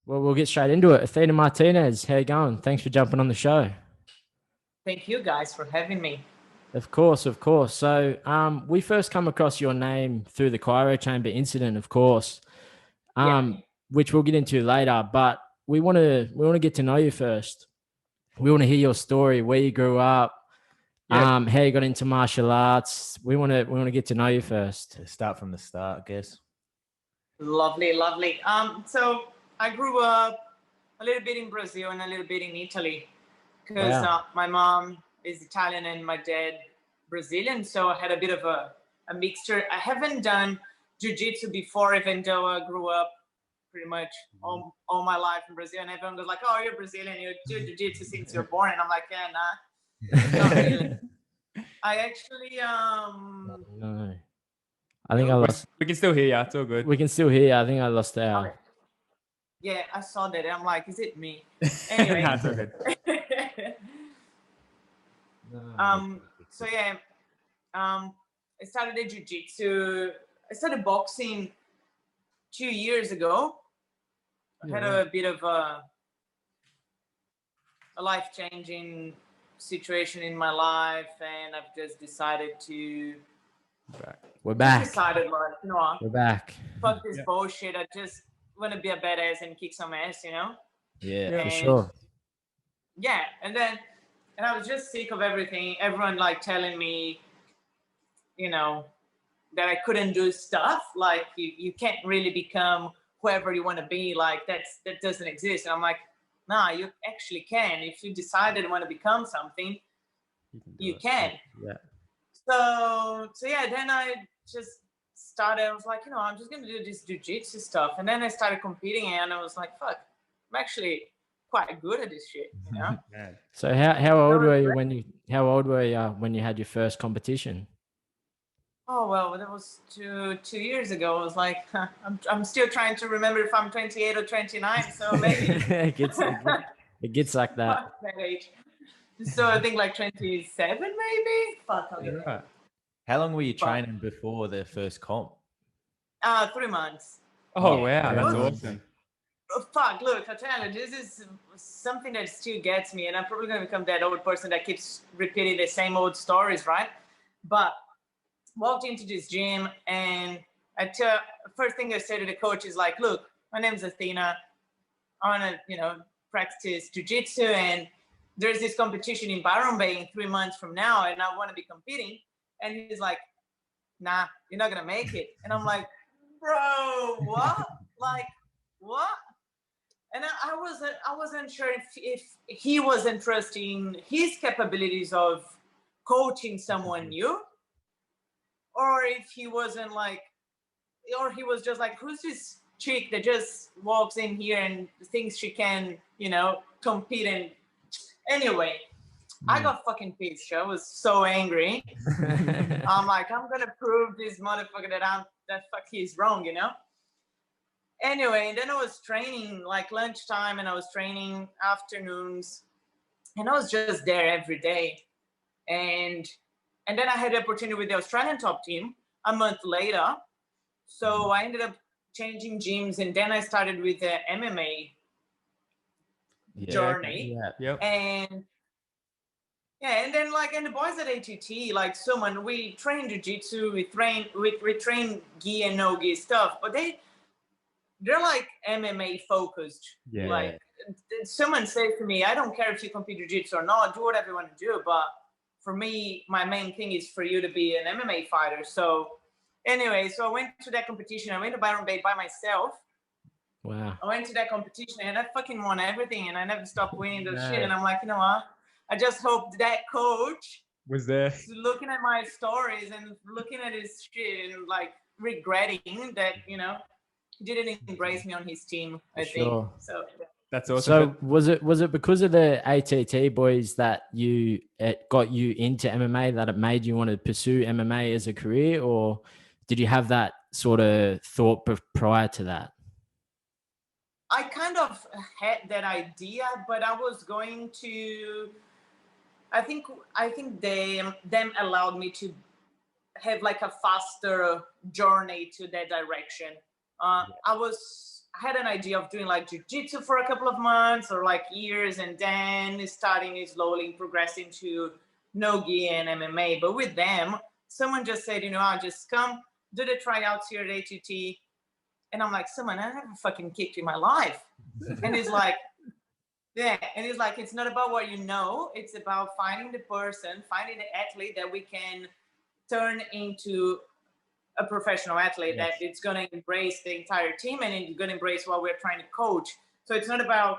Well, we'll get straight into it. Athena Martinez, how you going? Thanks for jumping on the show. Thank you guys for having me. Of course, of course. So, we first come across your name through the Cryo Chamber incident, of course, Yeah. which we'll get into later. But we want to get to know you first. We want to hear your story, where you grew up, how you got into martial arts. We want to get to know you first. Start from the start, I guess. Lovely, lovely. So I grew up a little bit in Brazil and a little bit in Italy because my mom is Italian and my dad Brazilian. So I had a bit of a mixture. I haven't done Jiu Jitsu before, even though I grew up pretty much all my life in Brazil. And everyone goes like, "Oh, you're Brazilian. You do Jiu Jitsu since you're born." And I'm like, "Yeah, nah, not really." I actually No. I think I lost. We can still hear you. It's all good. We can still hear you. I think I lost our. Yeah, I saw that. I'm like, is it me? Anyway. Nah, it's all good. So yeah, I started the Jiu-Jitsu. I started boxing 2 years ago. I had a bit of a life-changing situation in my life, and I've just decided to. We're back. Decided, like, you know, We're back. fuck this bullshit. I just want to be a badass and kick some ass, you know. Yeah, for sure. Yeah, and I was just sick of everything. Everyone like telling me, you know, that I couldn't do stuff. Like you can't really become whoever you want to be. Like that doesn't exist. And I'm like, nah, you actually can. If you decided you want to become something, you can. Yeah. So yeah, then I just started. I was like, you know, I'm just gonna do this jiu-jitsu stuff. And then I started competing, and I was like, fuck, I'm actually quite good at this shit, you know? So how old were you when you had your first competition? Oh well, that was two years ago. I was like, I'm still trying to remember if I'm 28 or 29. So maybe it gets like that. that age. So I think like 27 maybe. Fuck. Right. How long were you training before the first comp? 3 months. Oh wow, that's awesome. Fuck, look, I tell you, this is something that still gets me, and I'm probably going to become that old person that keeps repeating the same old stories, right? But walked into this gym, and first thing I said to the coach is like, look, my name's Athena. I want to, you know, practice jiu-jitsu, and there's this competition in Byron Bay in 3 months from now, and I want to be competing. And he's like, nah, you're not going to make it. And I'm like, bro, what? Like, what? And I wasn't sure if he wasn't trusting his capabilities of coaching someone new, or if he wasn't like, or he was just like, who's this chick that just walks in here and thinks she can, you know, compete? And anyway, I got fucking pissed. I was so angry. I'm like, I'm gonna prove this motherfucker that fuck he's wrong, you know? Anyway, and then I was training like lunchtime, and I was training afternoons, and I was just there every day. And then I had the opportunity with the Australian top team a month later. So I ended up changing gyms, and then I started with the MMA journey. And then like, and the boys at ATT, like someone, we train jiu-jitsu, we train gi and no gi stuff, but they're like MMA focused. Like someone said to me, I don't care if you compete jiu-jitsu or not, do whatever you want to do. But for me, my main thing is for you to be an MMA fighter. So anyway, so I went to that competition. I went to Byron Bay by myself. Wow. I went to that competition, and I fucking won everything, and I never stopped winning those shit. And I'm like, you know what? I just hope that coach was there looking at my stories and looking at his shit and like regretting that, you know, he didn't embrace me on his team, I think. So that's awesome. So was it because of the ATT boys that it got you into MMA, that it made you want to pursue MMA as a career, or did you have that sort of thought prior to that? I kind of had that idea, but I was going to. I think them allowed me to have like a faster journey to that direction. I had an idea of doing like jiu-jitsu for a couple of months or like years, and then starting slowly progressing to no-gi and MMA. But with them, someone just said, you know, I'll just come do the tryouts here at ATT. And I'm like, someone, I never fucking kicked in my life. And he's like, yeah. And he's like, it's not about what you know. It's about finding the person, finding the athlete that we can turn into a professional athlete, that it's going to embrace the entire team and it's going to embrace what we're trying to coach. So it's not about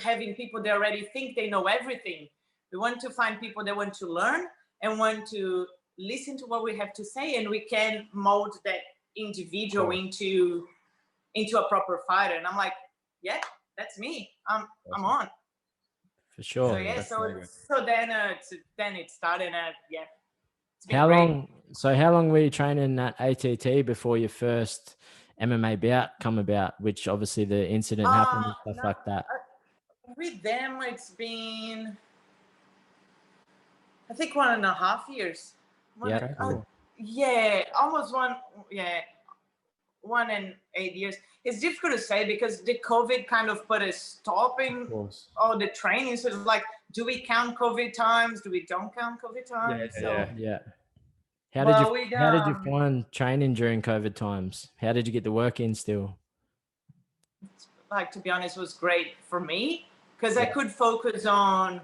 having people that already think they know everything. We want to find people that want to learn and want to listen to what we have to say, and we can mold that individual into a proper fighter. And I'm like, yeah, that's me. I'm on. For sure. So yeah, so then it started. Yeah. How long were you training at ATT before your first MMA bout come about? Which obviously the incident happened and stuff like that. With them, it's been, I think 1.5 years. Almost 1 and 8 years. It's difficult to say because the COVID kind of put a stop in all the training. So it's like, do we count COVID times? Do we don't count COVID times? Yeah. How did you find training during COVID times? How did you get the work in still? Like, to be honest, it was great for me because I could focus on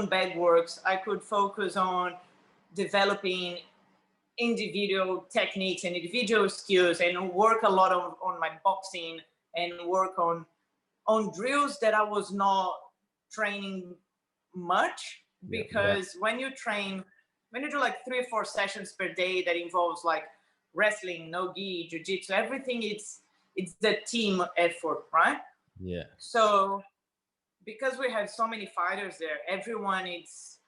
bag works. I could focus on developing individual techniques and individual skills, and work a lot on my boxing and work on drills that I was not training much, because when you do like 3 or 4 sessions per day that involves like wrestling, no-gi, jiu-jitsu, everything, it's the team effort, right? Yeah. So because we have so many fighters there, everyone is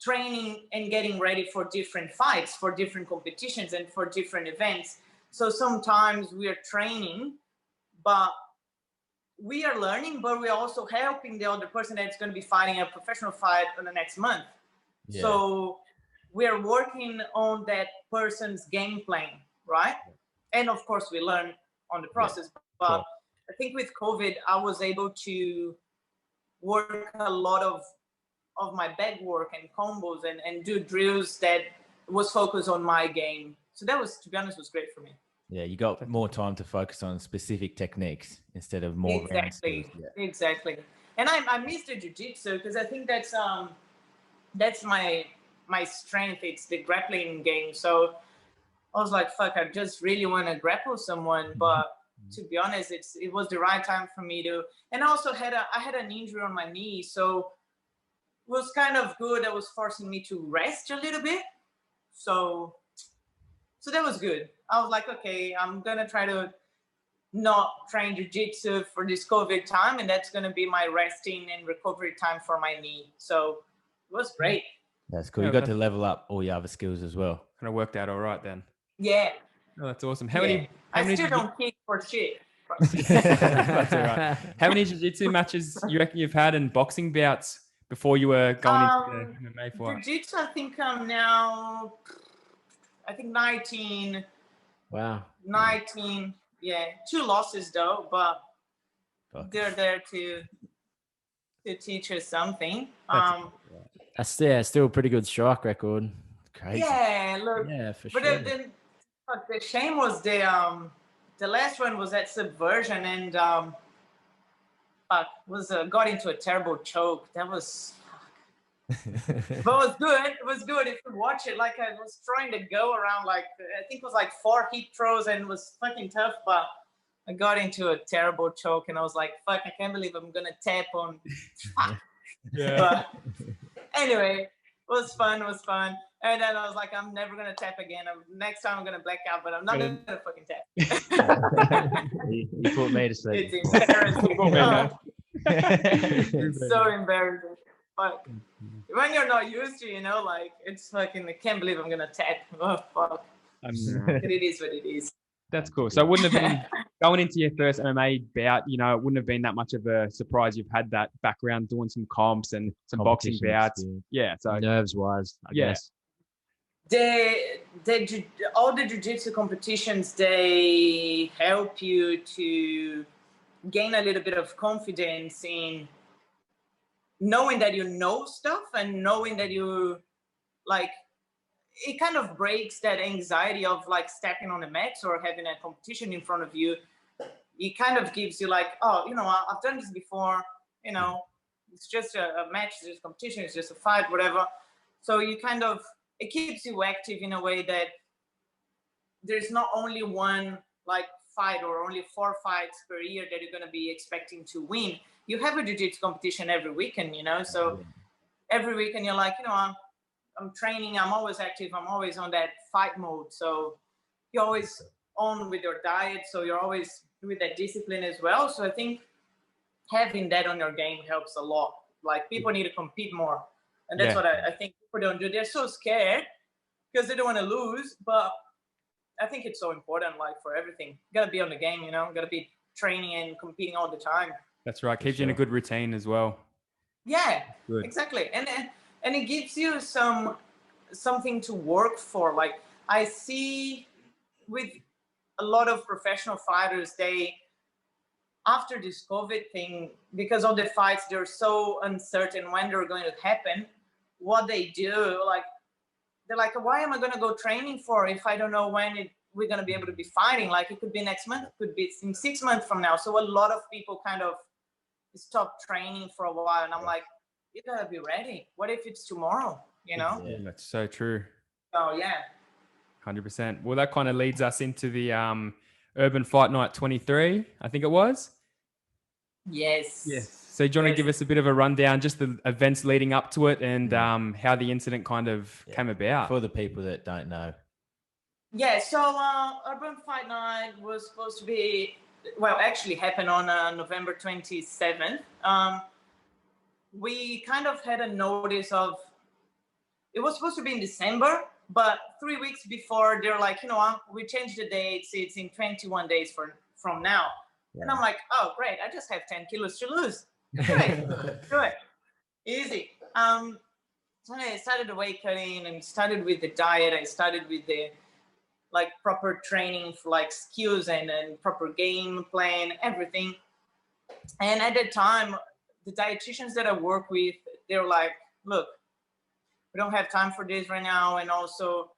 training and getting ready for different fights, for different competitions and for different events. So sometimes we are training, but we are learning, but we're also helping the other person that's going to be fighting a professional fight in the next month. Yeah. So we are working on that person's game plan, right? And of course we learn on the process, but I think with COVID, I was able to work a lot of my bag work and combos and do drills that was focused on my game. So that was, to be honest, was great for me. Yeah, you got more time to focus on specific techniques instead of more. Exactly. And I miss the jiu-jitsu because I think that's my strength. It's the grappling game. So I was like, fuck, I just really want to grapple someone. But to be honest, it was the right time for me to. And I also had an injury on my knee, so it was kind of good. That was forcing me to rest a little bit. So that was good. I was like, okay, I'm gonna try to not train jiu-jitsu for this COVID time, and that's gonna be my resting and recovery time for my knee. So it was great. That's cool. You got to level up all your other skills as well. Kind of worked out all right then. Yeah. Oh, that's awesome. How many? I still don't kick for shit. That's all right. How many jiu-jitsu matches you reckon you've had and boxing bouts before you were going into the MMA fight? Jiu-jitsu, I think I'm now, 19. Wow. 19. Yeah. 2 losses though, but they're there to teach us something. That's still a pretty good strike record. Crazy. Yeah, look. Yeah, for but sure. But the shame was the last one was at Subversion, and got into a terrible choke. That was but it was good. It was good if you watch it. Like, I was trying to go around, like, I think it was like 4 hip throws, and it was fucking tough, but I got into a terrible choke, and I was like, fuck, I can't believe I'm gonna tap on. Yeah. But anyway, it was fun. And then I was like, I'm never gonna tap again. Next time I'm gonna black out, but I'm not gonna fucking tap. You put me to sleep. It's embarrassing. It's so embarrassing. But when you're not used to, like, it's fucking, I can't believe I'm gonna tap. Oh fuck. It is what it is. That's cool. So it wouldn't have been going into your first MMA bout, it wouldn't have been that much of a surprise. You've had that background doing some comps and some boxing bouts. Experience. Yeah. So nerves wise, I guess. All the jiu-jitsu competitions, they help you to gain a little bit of confidence in knowing that you know stuff and knowing that you like, it kind of breaks that anxiety of like stepping on a mat or having a competition in front of you. It kind of gives you like, oh, you know, I've done this before, you know, it's just a match, it's just a competition, it's just a fight, whatever. So you kind of, it keeps you active in a way that there's not only one like fight or only 4 fights per year that you're going to be expecting to win. You have a jiu-jitsu competition every weekend, you know, so every weekend you're like, you know, I'm training, I'm always active, I'm always on that fight mode. So you're always on with your diet, so you're always with that discipline as well. So I think having that on your game helps a lot. Like people need to compete more. And that's what I think people don't do. They're so scared because they don't want to lose. But I think it's so important, like for everything. You got to be on the game, you know, got to be training and competing all the time. That's right. Keeps you in a good routine as well. Yeah, exactly. And it gives you something to work for. Like I see with a lot of professional fighters, after this COVID thing, because all the fights, they're so uncertain when they're going to happen, what they do, like, they're like, why am I going to go training for if I don't know when we're going to be able to be fighting? Like, it could be next month, it could be in 6 months from now. So a lot of people kind of stop training for a while. And I'm like, you got to be ready. What if it's tomorrow, you know? Yeah, that's so true. Oh, yeah. 100%. Well, that kind of leads us into the Urban Fight Night 23, I think it was. Yes. So do you want to give us a bit of a rundown, just the events leading up to it and how the incident kind of came about? For the people that don't know. Yeah, so Urban Fight Night was supposed to be, well, actually happened on November 27th. We kind of had a notice of, it was supposed to be in December, but 3 weeks before, they're like, you know what, we changed the dates, it's in 21 days from now. Yeah. And I'm like, oh, great, I just have 10 kilos to lose. Great, good, easy. So I started the weight cutting and started with the diet. I started with the like proper training for like skills and proper game plan, everything. And at the time, the dietitians that I work with, they were like, look, we don't have time for this right now. And also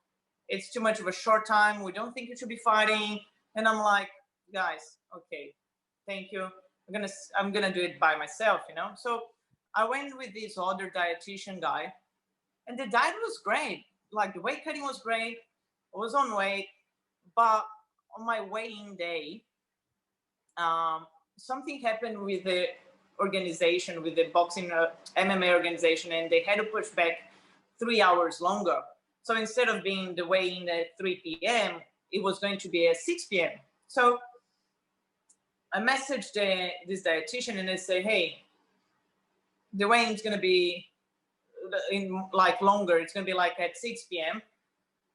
it's too much of a short time. We don't think you should be fighting. And I'm like, guys, okay, thank you. I'm gonna do it by myself, you know? So I went with this other dietitian guy and the diet was great. Like the weight cutting was great. I was on weight, but on my weigh-in day, something happened with the organization, with the boxing MMA organization, and they had to push back 3 hours longer. So instead of being the weigh-in at 3 p.m., it was going to be at 6 p.m. So I messaged this dietitian and I say, hey, the weigh-in is going to be in like longer. It's going to be like at 6 p.m.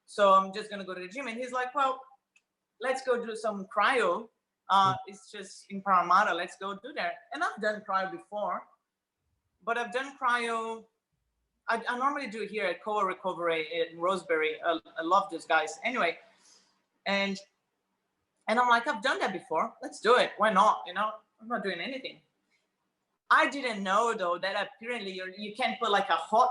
So I'm just going to go to the gym. And he's like, well, let's go do some cryo. It's just in Parramatta. Let's go do that. And I've done cryo before, but I've done cryo. I normally do it here at Koa Recovery in Rosebery. I love those guys. Anyway, and I'm like, I've done that before. Let's do it. Why not? You know, I'm not doing anything. I didn't know though that apparently you can't put like a hot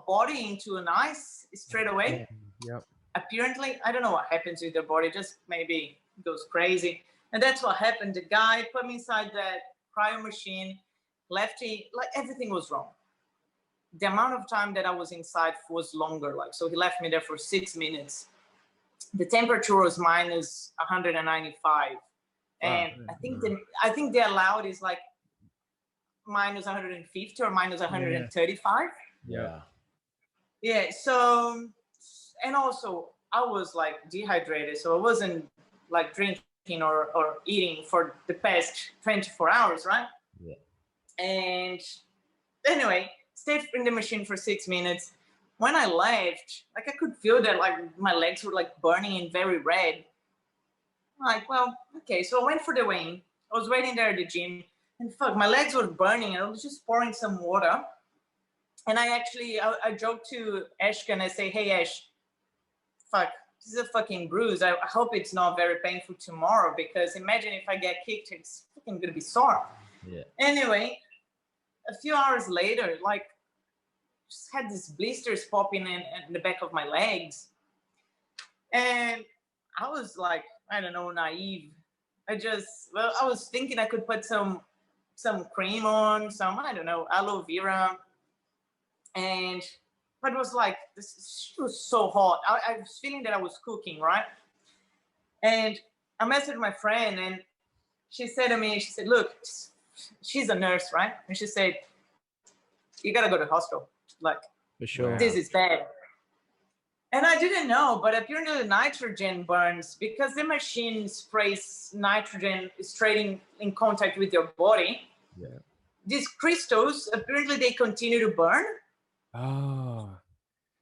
body into an ice straight away. Yep. Apparently, I don't know what happens with the body. Just maybe goes crazy. And that's what happened. The guy put me inside that cryo machine, left me, like everything was wrong. The amount of time that I was inside was longer. Like, so he left me there for 6 minutes. The temperature was minus 195. And I think the allowed is like minus 150 or minus 135. Yeah. So, and also I was like dehydrated. So I wasn't like drinking or eating for the past 24 hours, right? Yeah. And anyway, stayed in the machine for 6 minutes. When I left, like I could feel that like my legs were like burning and very red. I'm like, well, okay. So I went for the weigh-in. I was waiting there at the gym and fuck, my legs were burning and I was just pouring some water. And I joke to Ashka and I say, hey, Ash, fuck, this is a fucking bruise. I hope it's not very painful tomorrow, because imagine if I get kicked, it's fucking gonna be sore. Yeah. Anyway, a few hours later, like, just had these blisters popping in the back of my legs. And I was like, I don't know, naive. I was thinking I could put some cream on, I don't know, aloe vera. But it was like, this was so hot. I was feeling that I was cooking, right? And I messaged my friend, and she said to me, she said, look, she's a nurse, right? And she said, you gotta go to the hospital. Like, For sure. this is bad. And I didn't know, but apparently the nitrogen burns, because the machine sprays nitrogen straight in contact with your body. Yeah. These crystals, apparently they continue to burn. Oh.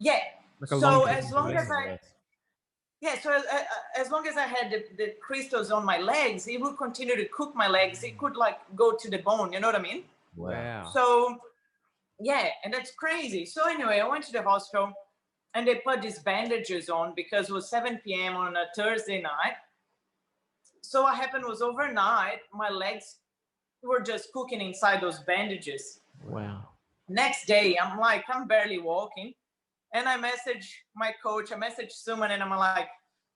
Yeah. Like a So long as long as I had the crystals on my legs, it would continue to cook my legs. It could like go to the bone. You know what I mean? Wow. So yeah, and that's crazy. So anyway, I went to the hospital, and they put these bandages on because it was 7 p.m. on a Thursday night. So what happened was, overnight, my legs were just cooking inside those bandages. Wow. Next day, I'm barely walking. And I message my coach, I message Suman, and I'm like,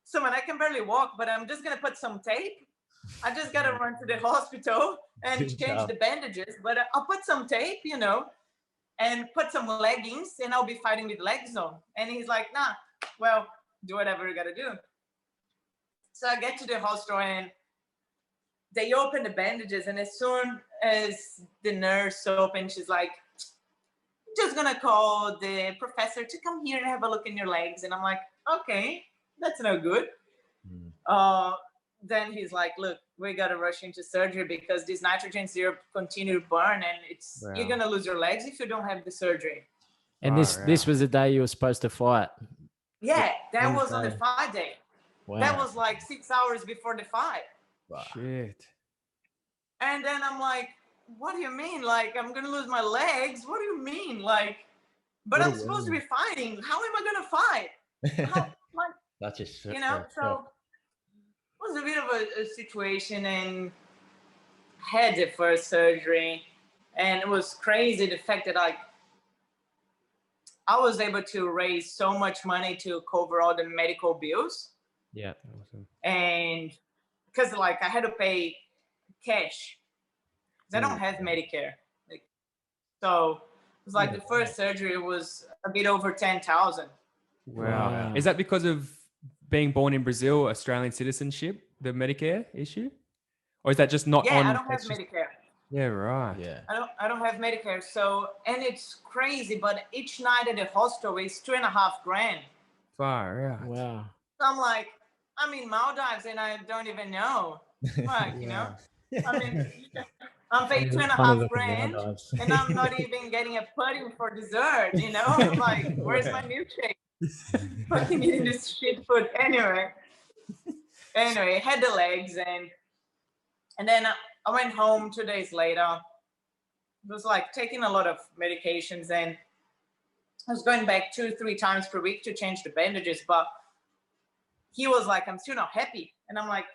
Suman, I can barely walk, but I'm just going to put some tape. I just got to run to the hospital and change the bandages, but I'll put some tape, you know, and put some leggings, and I'll be fighting with legs on. And he's like, nah, well, do whatever you got to do. So I get to the hospital, and they open the bandages, and as soon as the nurse opened, she's like, just gonna call the professor to come here and have a look in your legs. And I'm like, okay, that's no good. Then he's like, look, we gotta rush into surgery because this nitrogen syrup continue to burn, and you're gonna lose your legs if you don't have the surgery. And this was the day you were supposed to fight. Yeah, that was on the fight day. Wow. That was like 6 hours before the fight. Wow. Shit. And then I'm like, what do you mean? Like, I'm gonna lose my legs? What do you mean? Like, but I'm supposed to be fighting. How am I gonna fight? How, like, That's just, you know, so it was a bit of a situation, and had the first surgery, and it was crazy the fact that I was able to raise so much money to cover all the medical bills. Yeah. Awesome. And because like I had to pay cash. I don't have Medicare. Like, so it was like the first surgery was a bit over 10,000. Wow. Is that because of being born in Brazil, Australian citizenship, the Medicare issue? Or is that just not on? Yeah, I don't have Medicare. Yeah, right. Yeah. I don't have Medicare. So, and it's crazy, but each night at the hospital is $2,500. Far out. Wow. So I'm like, I'm in Maldives and I don't even know. Like, you know, I mean, I'm paying $2,500 and I'm not even getting a pudding for dessert, you know? I'm like, where's my milkshake? Fucking eating this shit food. Anyway, had the legs, and then I went home 2 days later. It was like taking a lot of medications, and I was going back 2-3 times per week to change the bandages, but he was like, I'm still not happy. And I'm like,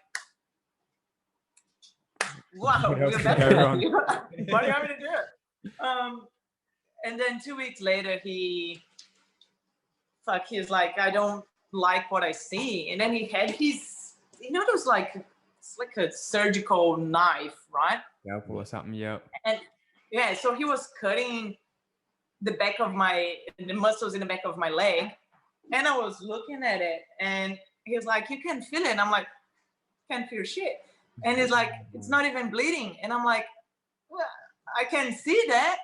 wow, we're better. What do you want me to do? And then 2 weeks later, he's like, I don't like what I see. And then he had his, you know, those like, it's like a surgical knife, right? Scalpel or something, yeah. And yeah, so he was cutting the muscles in the back of my leg. And I was looking at it, and he was like, you can feel it. And I'm like, can't feel shit. And he's like, it's not even bleeding. And I'm like, well, I can see that.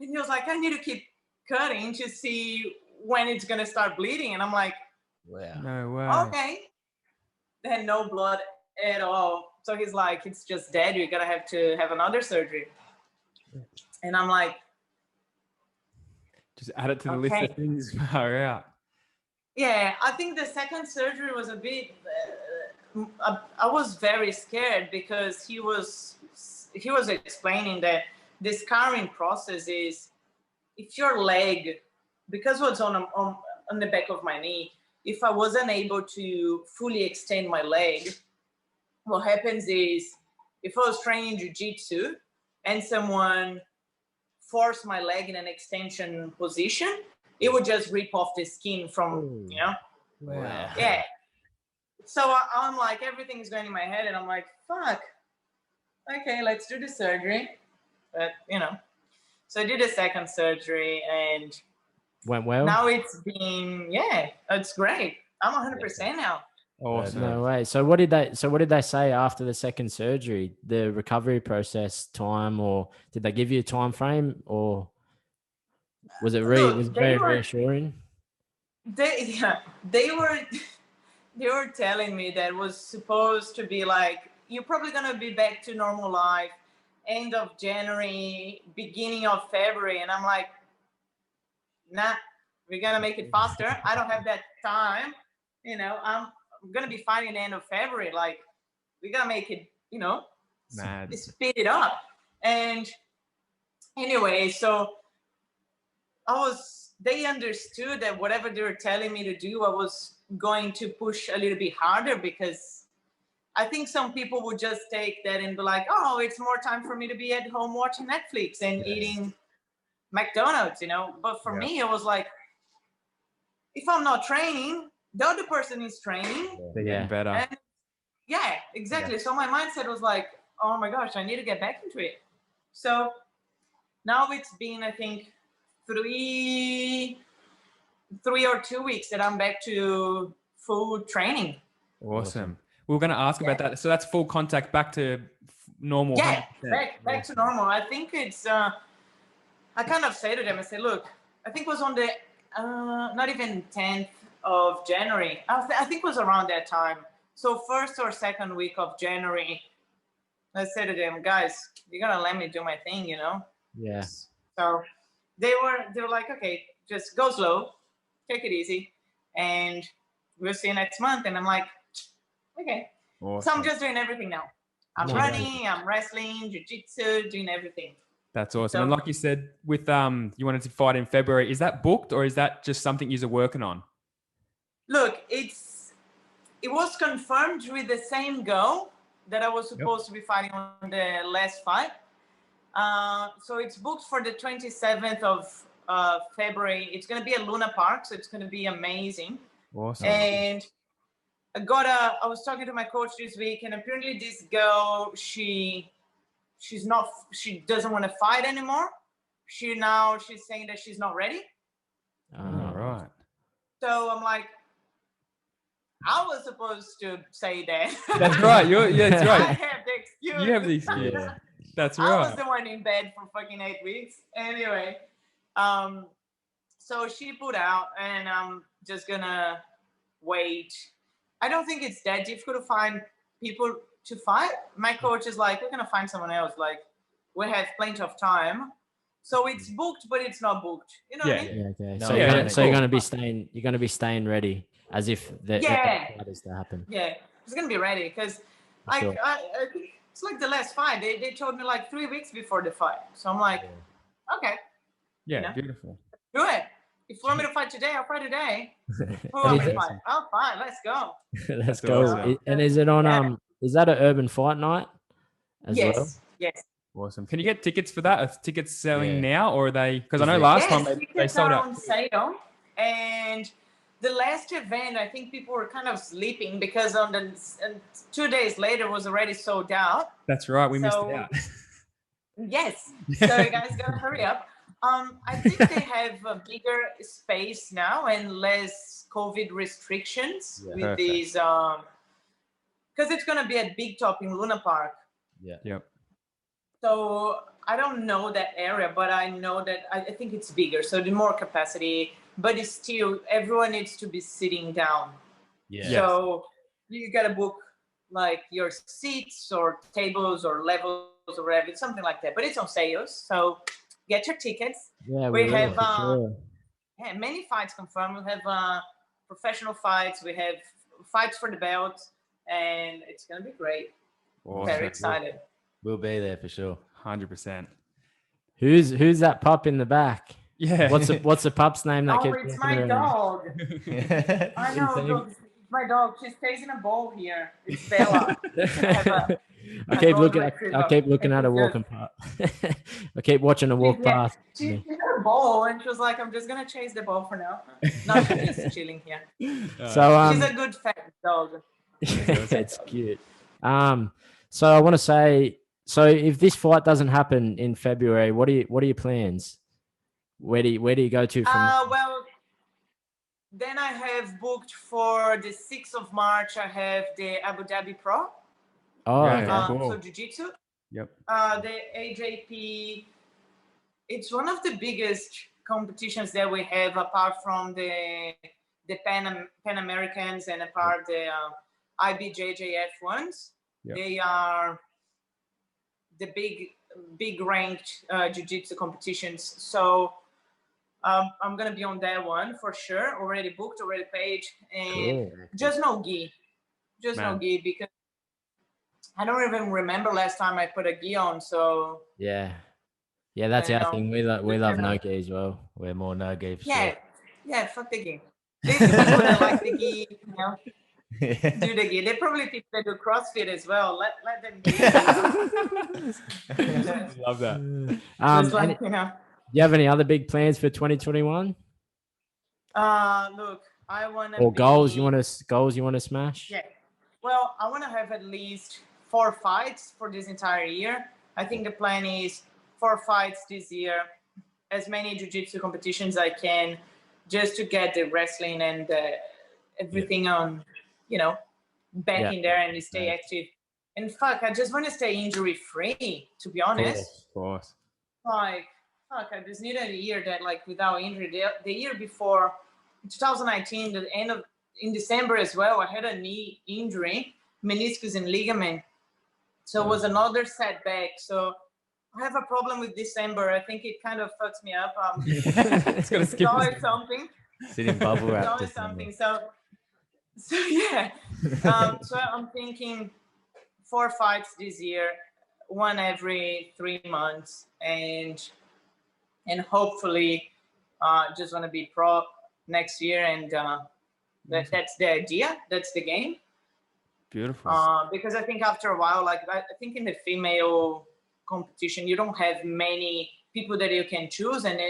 And he was like, I need to keep cutting to see when it's going to start bleeding. And I'm like, wow. No way. okay. Then no blood at all. So he's like, it's just dead. You're going to have another surgery. And I'm like, just add it to the list of things far out. Yeah, I think the second surgery was a bit, I was very scared because he was explaining that the scarring process is if your leg, because what's on the back of my knee, if I wasn't able to fully extend my leg, what happens is if I was training jiu-jitsu and someone forced my leg in an extension position, it would just rip off the skin from, you know? Wow. Yeah. So I'm like, everything is going in my head, and I'm like, fuck. Okay, let's do the surgery. But, you know, so I did a second surgery, and Went well? now it's been, yeah, it's great. I'm 100% now. Awesome. No way. So what did they say after the second surgery? The recovery process time, or did they give you a time frame, or was it very reassuring? They were telling me that it was supposed to be like, you're probably gonna be back to normal life end of January, beginning of February, and I'm like, nah, we're gonna make it faster. I don't have that time. You know, I'm gonna be fighting the end of February. Like, we gotta make it, you know, speed it up. And anyway, so they understood that whatever they were telling me to do, I was going to push a little bit harder, because I think some people would just take that and be like, oh, it's more time for me to be at home watching Netflix and eating McDonald's, you know. But for me, it was like, if I'm not training, the other person is training. They're getting better. And yeah, exactly. Yeah. So my mindset was like, oh my gosh, I need to get back into it. So now it's been, I think, three or 2 weeks that I'm back to full training. Awesome. We were going to ask about that. So that's full contact, back to normal. Yeah, back to normal. I think it's, I kind of say to them, I say, look, I think it was on the, not even 10th of January. I think it was around that time. So first or second week of January, I said to them, guys, you're going to let me do my thing, you know? Yeah. So they were like, okay, just go slow, take it easy, and we'll see you next month. And I'm like, okay. Awesome. So I'm just doing everything now. I'm running, I'm wrestling, jiu-jitsu, doing everything. That's awesome. So, and like you said, with you wanted to fight in February, is that booked, or is that just something you're working on? Look, it was confirmed with the same go that I was supposed to be fighting on the last fight. So it's booked for the 27th of February. It's going to be at Luna Park, so it's going to be amazing. Awesome. And I was talking to my coach this week, and apparently this girl, she doesn't want to fight anymore. She's saying that she's not ready. All right. So I'm like, I was supposed to say that. That's right. That's right. I have the excuse. You have the excuse. Yeah. That's right. I was the one in bed for fucking 8 weeks. Anyway, so she put out, and I'm just gonna wait. I don't think it's that difficult to find people to fight. My coach is like, we're gonna find someone else. Like, we have plenty of time. So it's booked, but it's not booked. You know what I mean? Yeah, okay. So you're gonna be staying. You're gonna be staying ready, as if that is to happen. Yeah, it's gonna be ready, because it's like the last fight. They told me like 3 weeks before the fight. So I'm like, okay. Yeah, you know? Beautiful. Do it. If you want me to fight today, I'll fight today. Who want me to fight? I'll fight. Let's go. Let's go. Awesome. And is it on? Is that an urban fight night as well? Yes. Awesome. Can you get tickets for that? Are tickets selling now, or are they? Because I know last time they sold out. On sale, and the last event, I think people were kind of sleeping, because on the 2 days later was already sold out. That's right. We missed it out. Yes. So you guys gotta hurry up. I think they have a bigger space now and less COVID restrictions with these, because it's gonna be at Big Top in Luna Park. Yeah. Yep. So I don't know that area, but I know that I think it's bigger, so the more capacity, but it's still, everyone needs to be sitting down. Yeah. So you gotta book like your seats or tables or levels or whatever, something like that. But it's on sales, so get your tickets. Yeah, we have many fights confirmed. We have professional fights. We have fights for the belt, and it's gonna be great. Awesome. Very excited. We'll be there for sure. 100%. Who's that pup in the back? Yeah. What's the pup's name that Oh, keeps it's walking my around? dog. I know. Insane. Look, it's my dog. She stays in a bowl here. It's Bella. I keep looking. I retriever. keep looking And at her she's walking past. I keep watching her walk past. She's me. in her bowl, and she was like, "I'm just gonna chase the ball for now." No, she's just chilling here. So She's a good fat dog. it's cute. So I want to say, so if this fight doesn't happen in February, what are your plans? Where do you go to from? Well, then I have booked for the 6th of March. I have the Abu Dhabi Pro. Oh, Yeah, okay. cool. So Jiu-Jitsu. Yep. The AJP. It's one of the biggest competitions that we have, apart from the Pan Americans and apart the IBJJF ones. Yep. They are the big ranked jiu-jitsu competitions. So I'm gonna be on that one for sure. Already booked, already paid, and Cool. just no gi, no gi, because I don't even remember last time I put a gi on. So Yeah, that's our thing. We love no gi as well. We're more no gi for yeah, sure. fuck the gi. These people that like the gi, do the gi. They're probably people that do CrossFit as well. Let them do it. Love that. Just like, Do you have any other big plans for 2021? Look, I want to. Or goals you want to smash? Yeah. Well, I want to have at least 4 fights for this entire year. I think the plan is 4 fights this year, as many jiu-jitsu competitions I can, just to get the wrestling and everything on, back in there and stay active. And fuck, I just want to stay injury-free, to be honest. Of course. Like, fuck, I just needed a year that, like, without injury. The year before, 2019, in December as well, I had a knee injury, meniscus and ligament. So it was another setback. So I have a problem with December. I think it kind of fucks me up. It's gonna skip. It's always something. Sitting bubble wrap. It's always something. So yeah. So I'm thinking 4 fights this year, 1 every 3 months, and hopefully just want to be pro next year, and that's the idea. That's the game. Beautiful. Because I think after a while, like I think in the female competition, you don't have many people that you can choose, and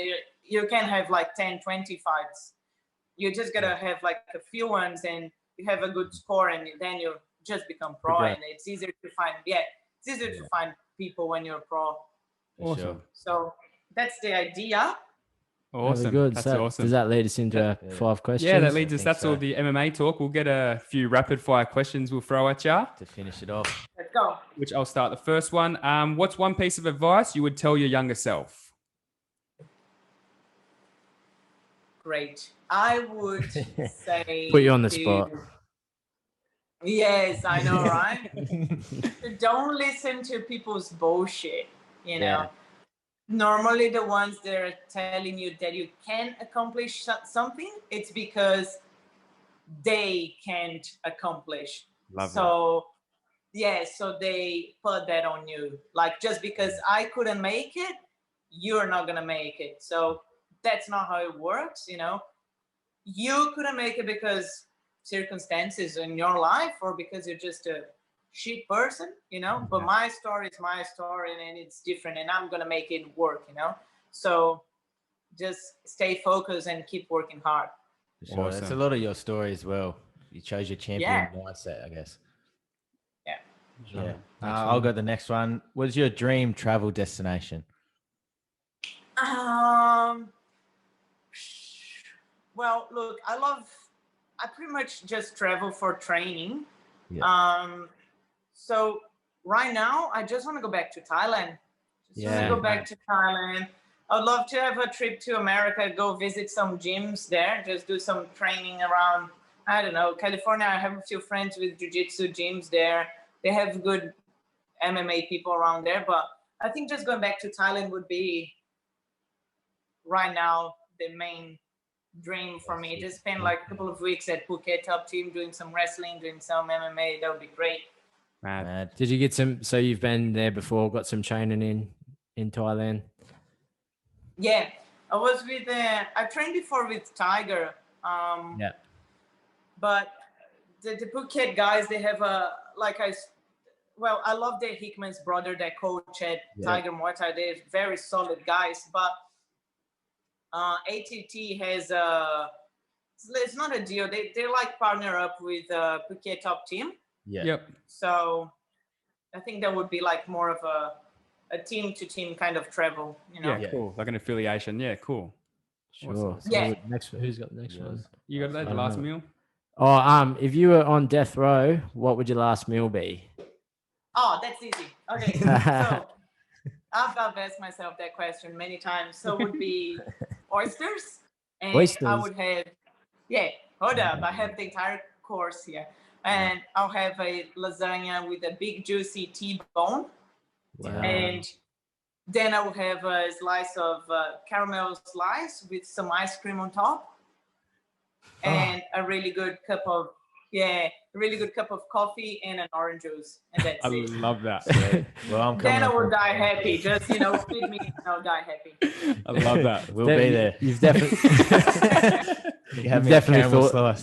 you can have like 10, 20 fights. You just gotta have like a few ones, and you have a good score, and then you just become pro. And it's easier to find. Yeah, it's easier to find people when you're pro. Awesome. Sure. So that's the idea. Awesome. Good. That's So awesome. Does that lead us into 5 questions? Yeah, that leads us. think That's so. all the MMA talk. We'll get a few rapid fire questions we'll throw at you, To finish it off. Let's go. which I'll start the first one. What's one piece of advice you would tell your younger self? Great. I would say Put you on the spot. Yes, I know, right? Don't listen to people's bullshit, Yeah. Normally the ones that are telling you that you can accomplish something, it's because they can't accomplish. Love so they put that on you. Like, just because I couldn't make it, you're not gonna make it. So that's not how it works. You couldn't make it because circumstances in your life, or because you're just a shit person, but my story is my story, and it's different, and I'm gonna make it work. So just stay focused and keep working hard. Sure. That's a lot of your story as well. You chose your champion mindset, I guess. Yeah. I'll go the next one. What's your dream travel destination? Well, look, I pretty much just travel for training. So right now I just want to go back to Thailand. I'd love to have a trip to America, go visit some gyms there, just do some training around, I don't know, California. I have a few friends with jiu-jitsu gyms there. They have good MMA people around there, but I think just going back to Thailand would be right now the main dream for me. Just spend like a couple of weeks at Phuket Top Team doing some wrestling, doing some MMA. That would be great. Mad. Did you get some? So you've been there before, got some training in Thailand? Yeah. I was with, I trained before with Tiger. Yeah. But the Phuket guys, they have I love the Hickman's brother, their coach at Tiger Muay Thai. They're very solid guys. But ATT has it's not a deal. They like partner up with Phuket Top Team. Yeah. Yep. So I think that would be like more of a team to team kind of travel, you know. Yeah, cool. Like an affiliation. Yeah, cool. Sure. Awesome. So Yeah. who's got the next one? You got that, the last meal? Oh, if you were on death row, what would your last meal be? Oh, that's easy. Okay, so I've asked myself that question many times. So it would be oysters, and Oysters? I would have, hold up, I have the entire course here, and I'll have a lasagna with a big juicy T-bone, and then I will have a slice of caramel slice with some ice cream on top, and a really good cup of coffee and an orange juice, and that's I it. love that. Well, I'm coming. Then I will die happy. Just feed me, and I'll die happy. I love that. We'll be there. You've definitely,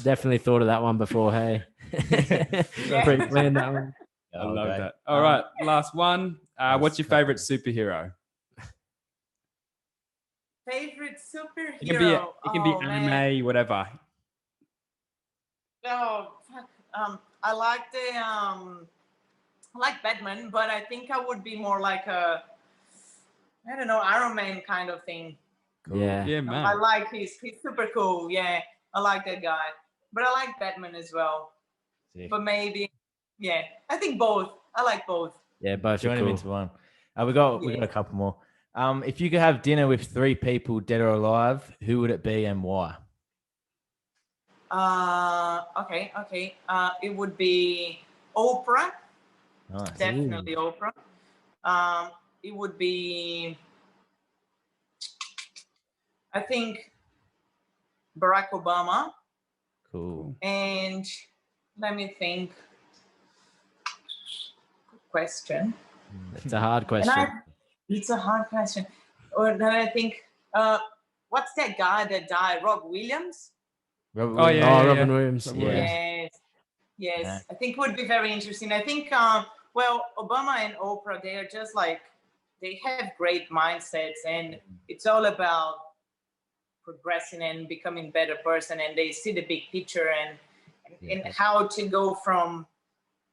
definitely thought of that one before. Hey, pre-planned that one. I love that. All right, last one. What's your favorite superhero? Favorite superhero? It can be anime, man. whatever. Oh, fuck. I like Batman, but I think I would be more like I don't know, Iron Man kind of thing. Cool. Yeah, man. I like he's super cool. Yeah, I like that guy. But I like Batman as well. But maybe, I think both. I like both. Yeah, both. Join cool. them into one. We got a couple more. If you could have dinner with 3 people, dead or alive, who would it be and why? Okay. It would be Oprah. Nice. Definitely Oprah. It would be, I think, Barack Obama. Cool. And let me think. Good question. It's a hard question. It's a hard question. Or then I think, what's that guy that died? Rob Williams? Robin Williams. Yes. Yeah. I think it would be very interesting. I think, Obama and Oprah, they are just like, they have great mindsets, and it's all about progressing and becoming a better person, and they see the big picture and how to go from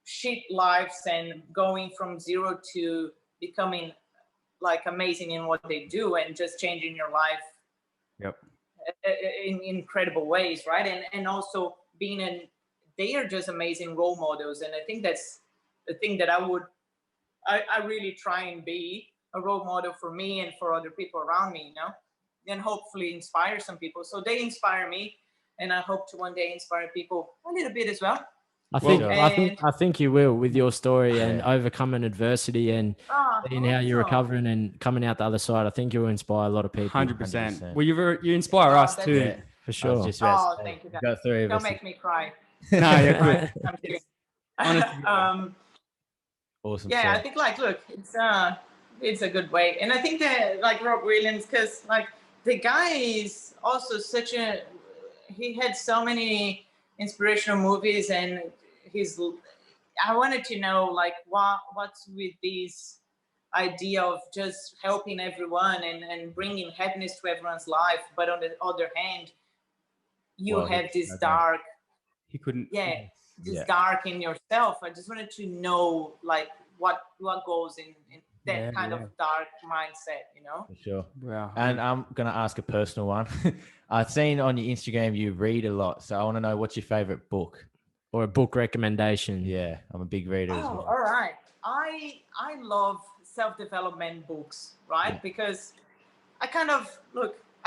shit lives and going from zero to becoming like amazing in what they do and just changing your life in incredible ways, right? And also they are just amazing role models, and I think that's the thing that I really try and be a role model for me and for other people around me, and hopefully inspire some people. So they inspire me, and I hope to one day inspire people a little bit as well. I think you will, with your story and overcoming adversity and seeing how you're recovering and coming out the other side. I think you'll inspire a lot of people. 100%. Well, you inspire us too. Yeah, for sure. Thank you. Don't make me cry. No, you're good. I'm kidding. Awesome. Yeah, I think look, it's a good way, and I think that Rob Williams, because the guy is also he had so many inspirational movies, and I wanted to know what's with this idea of just helping everyone and bringing happiness to everyone's life, but on the other hand, you have this dark. He couldn't. Yeah. Dark in yourself. I just wanted to know what goes in that kind of dark mindset, For sure. Wow. And I'm gonna ask a personal one. I've seen on your Instagram you read a lot, so I want to know what's your favorite book or a book recommendation. Yeah, I'm a big reader as well. All right. I love self-development books, right? Because I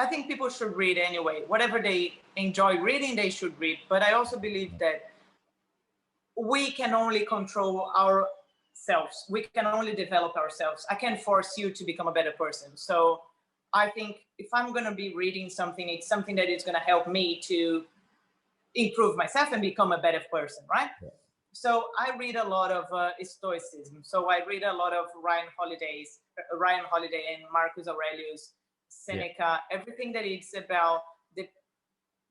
think people should read anyway. Whatever they enjoy reading, they should read. But I also believe that we can only control ourselves. We can only develop ourselves. I can't force you to become a better person. So I think if I'm going to be reading something, it's something that is going to help me to improve myself and become a better person, right? Yeah. So I read a lot of Stoicism. So I read a lot of Ryan Holiday and Marcus Aurelius, Seneca, everything that it's about the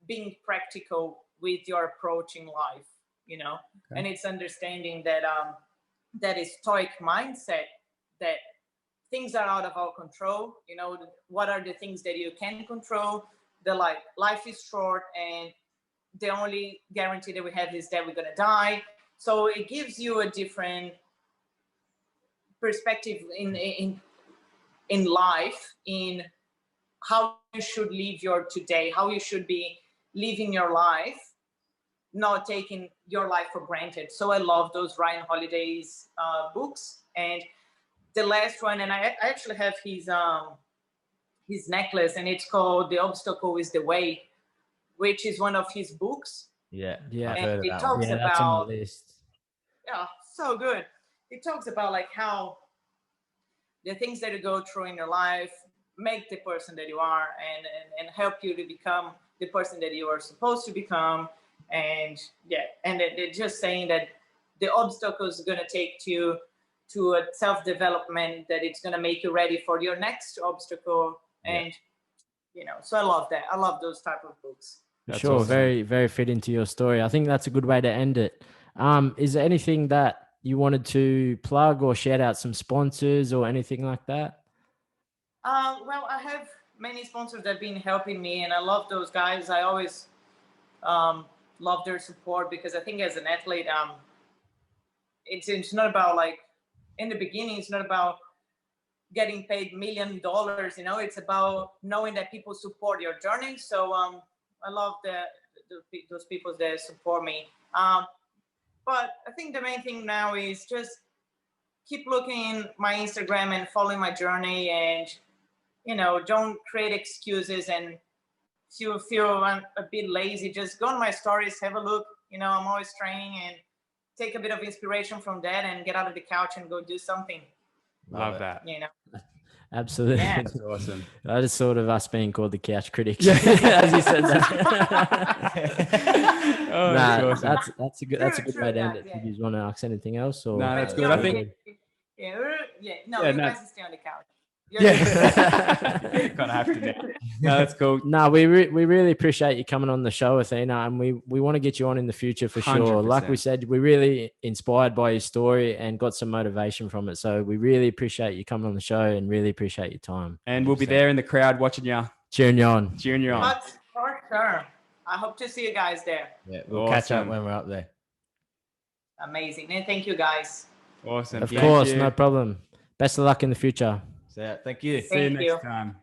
being practical with your approach in life, you know, and it's understanding that that is stoic mindset, that things are out of our control. You know, what are the things that you can control? The life is short, and the only guarantee that we have is that we're gonna die. So it gives you a different perspective in life, in how you should live your today, how you should be living your life, not taking your life for granted. So I love those Ryan Holiday's books. And the last one, and I actually have his necklace, and it's called The Obstacle is the Way, which is one of his books. Yeah. Yeah. I've And heard of it that talks one. Yeah, that's on about, my list. yeah, so good. It talks about like how the things that you go through in your life make the person that you are, and help you to become the person that you are supposed to become. And yeah, and they're just saying that the obstacles are going to take you to a self-development, that it's going to make you ready for your next obstacle. And you know, so I love that. I love those type of books. For That's sure. awesome. Very, very fit into your story. I think that's a good way to end it. Is there anything that you wanted to plug or shout out some sponsors or anything like that? Well, I have many sponsors that have been helping me, and I love those guys. I always love their support, because I think as an athlete, it's not about, like, in the beginning, it's not about getting paid $1 million, you know, it's about knowing that people support your journey. So I love those people that support me. But I think the main thing now is just keep looking my Instagram and following my journey, and, you know, don't create excuses. And if you feel a bit lazy, just go on my stories, have a look. You know, I'm always training, and take a bit of inspiration from that and get out of the couch and go do something. Love that. You know, Absolutely. Yeah. That's awesome. I just thought of us being called the couch critics as you said that. Oh, Nah, that's awesome. that's a good True, way to end guys, it. yeah. Do you want to ask anything else? Or No, that's But good. you I know, think- no, Yeah, you no. guys stay on the couch. You kind of have to now. No, that's cool. No, we really appreciate you coming on the show, Athena, and we want to get you on in the future for sure. Like we 100%. said, we're really inspired by your story and got some motivation from it. So we really appreciate you coming on the show and really appreciate your time. And we'll be there in the crowd watching you, Cheering you on. cheering you on. But for sure, I hope to see you guys there. Yeah, we'll catch up Awesome. when we're up there. Amazing, and thank you guys. Awesome. Of Thank course, you. no problem. Best of luck in the future. So, thank you. See you Thank next you. time.